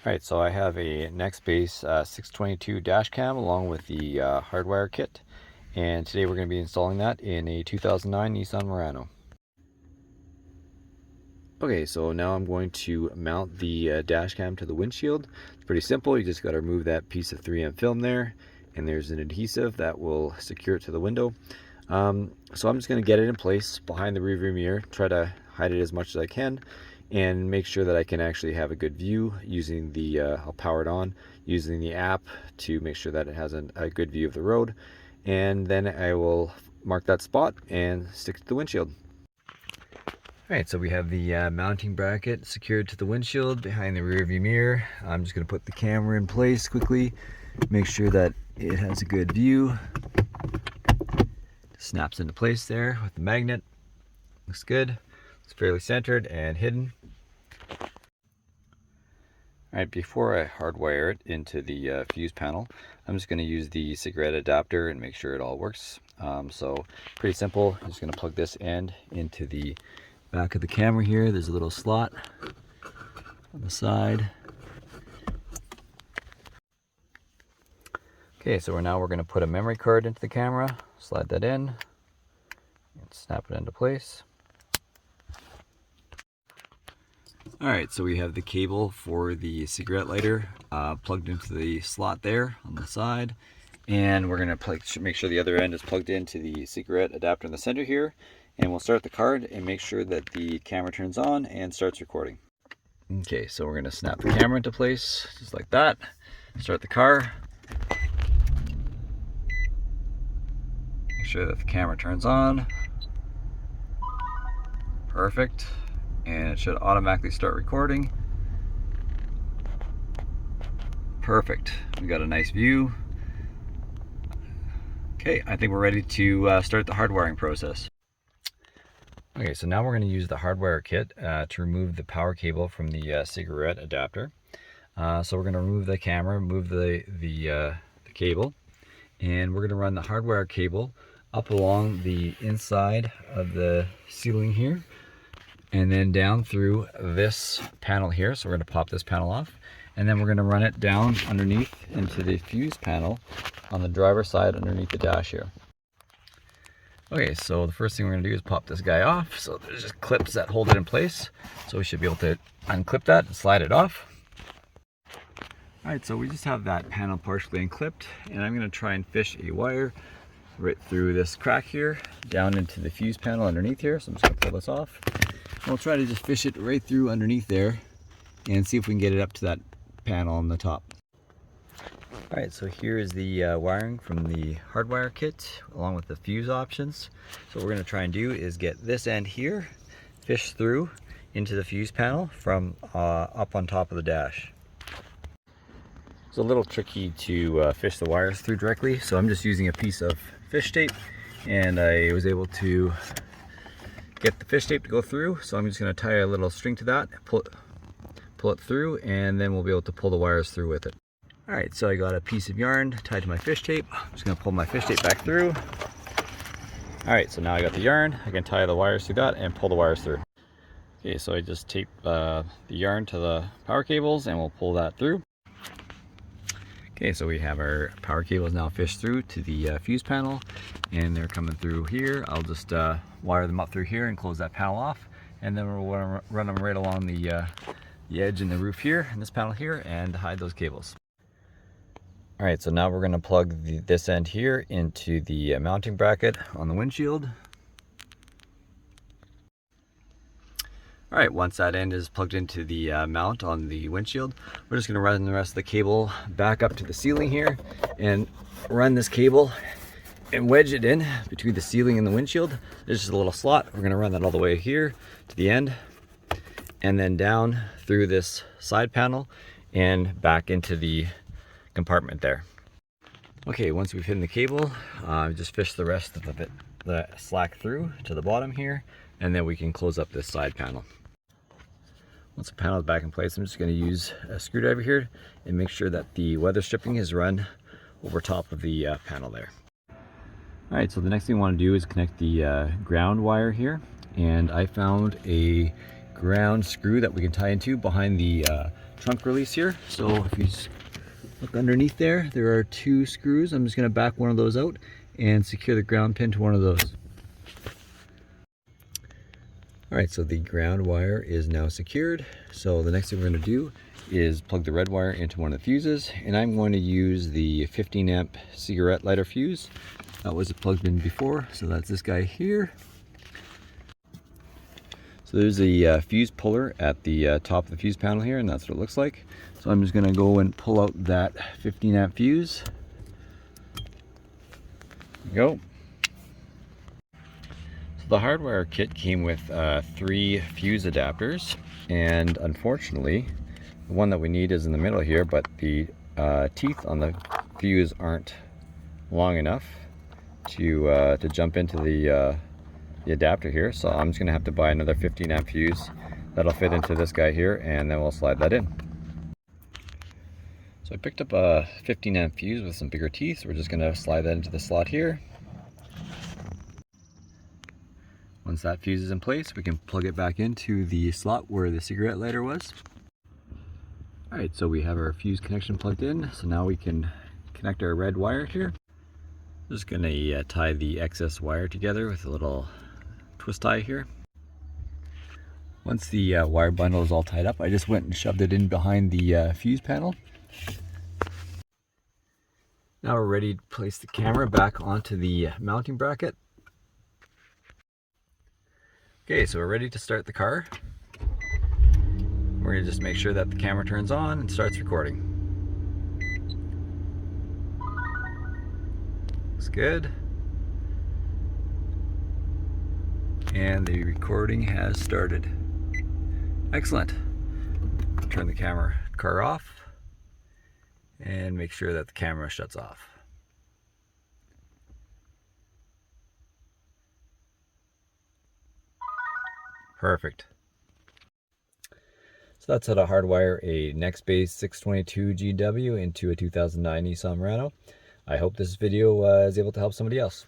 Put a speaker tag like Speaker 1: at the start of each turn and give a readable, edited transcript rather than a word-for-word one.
Speaker 1: Alright, so I have a Nextbase 622 dash cam along with the hardwire kit, and today we're going to be installing that in a 2009 Nissan Murano. Okay, so now I'm going to mount the dash cam to the windshield. It's pretty simple. You just got to remove that piece of 3M film there, and there's an adhesive that will secure it to the window. So I'm just going to get it in place behind the rearview mirror, try to hide it as much as I can, and make sure that I can actually have a good view using the, I'll power it on, using the app to make sure that it has a good view of the road. And then I will mark that spot and stick it to the windshield. Alright, so we have the mounting bracket secured to the windshield behind the rear view mirror. I'm just going to put the camera in place quickly, make sure that it has a good view. Snaps into place there with the magnet. Looks good. It's fairly centered and hidden. Alright, before I hardwire it into the fuse panel, I'm just going to use the cigarette adapter and make sure it all works. So pretty simple. I'm just going to plug this end into the back of the camera here. There's a little slot on the side. Okay, so we're going to put a memory card into the camera, slide that in, and snap it into place. Alright, so we have the cable for the cigarette lighter plugged into the slot there on the side, and we're going to make sure the other end is plugged into the cigarette adapter in the center here, and we'll start the card and make sure that the camera turns on and starts recording. Okay, so we're going to snap the camera into place just like that, start the car, make sure that the camera turns on, perfect. And it should automatically start recording. Perfect. We got a nice view. Okay, I think we're ready to start the hardwiring process. Okay, so now we're going to use the hardwire kit to remove the power cable from the cigarette adapter. So we're going to remove the camera, remove the cable, and we're going to run the hardwire cable up along the inside of the ceiling here, and then down through this panel here. So we're going to pop this panel off, and then we're going to run it down underneath into the fuse panel on the driver's side underneath the dash here. Okay, so the first thing we're going to do is pop this guy off. So there's just clips that hold it in place, so we should be able to unclip that and slide it off. Alright, so we just have that panel partially unclipped, and I'm going to try and fish a wire right through this crack here down into the fuse panel underneath here. So I'm just going to pull this off. We'll try to just fish it right through underneath there and see if we can get it up to that panel on the top. Alright, so here is the wiring from the hardwire kit along with the fuse options. So what we're going to try and do is get this end here, fish through into the fuse panel from up on top of the dash. It's a little tricky to fish the wires through directly, so I'm just using a piece of fish tape, and I was able to get the fish tape to go through. So I'm just going to tie a little string to that, pull it through, and then we'll be able to pull the wires through with it. Alright, so I got a piece of yarn tied to my fish tape. I'm just going to pull my fish tape back through. Alright, so now I got the yarn. I can tie the wires through that and pull the wires through. Okay, so I just tape the yarn to the power cables, and we'll pull that through. Okay, so we have our power cables now fished through to the fuse panel, and they're coming through here. I'll just wire them up through here and close that panel off, and then we'll run them right along the edge in the roof here, in this panel here, and hide those cables. Alright, so now we're going to plug this end here into the mounting bracket on the windshield. Alright, once that end is plugged into the mount on the windshield, we're just going to run the rest of the cable back up to the ceiling here and run this cable and wedge it in between the ceiling and the windshield. There's just a little slot. We're going to run that all the way here to the end, and then down through this side panel and back into the compartment there. Okay, once we've hidden the cable, just fish the rest of the slack through to the bottom here, and then we can close up this side panel. Once the panel is back in place, I'm just going to use a screwdriver here and make sure that the weather stripping is run over top of the panel there. Alright, so the next thing I want to do is connect the ground wire here, and I found a ground screw that we can tie into behind the trunk release here. So if you look underneath there, there are 2 screws. I'm just going to back one of those out and secure the ground pin to one of those. Alright, so the ground wire is now secured. So the next thing we're going to do is plug the red wire into one of the fuses, and I'm going to use the 15 amp cigarette lighter fuse. That was plugged in before, so that's this guy here. So there's a fuse puller at the top of the fuse panel here, and that's what it looks like. So I'm just going to go and pull out that 15 amp fuse. There we go. The hardwire kit came with 3 fuse adapters, and unfortunately the one that we need is in the middle here, but the teeth on the fuse aren't long enough to jump into the adapter here, so I'm just going to have to buy another 15 amp fuse that'll fit into this guy here, and then we'll slide that in. So I picked up a 15 amp fuse with some bigger teeth. We're just going to slide that into the slot here. Once that fuse is in place, we can plug it back into the slot where the cigarette lighter was. Alright, so we have our fuse connection plugged in, so now we can connect our red wire here. Just going to tie the excess wire together with a little twist tie here. Once the wire bundle is all tied up, I just went and shoved it in behind the fuse panel. Now we're ready to place the camera back onto the mounting bracket. Okay, so we're ready to start the car. We're going to just make sure that the camera turns on and starts recording. Looks good. And the recording has started. Excellent. Turn the car off and make sure that the camera shuts off. Perfect. So that's how to hardwire a Nextbase 622 GW into a 2009 Nissan Murano. I hope this video is able to help somebody else.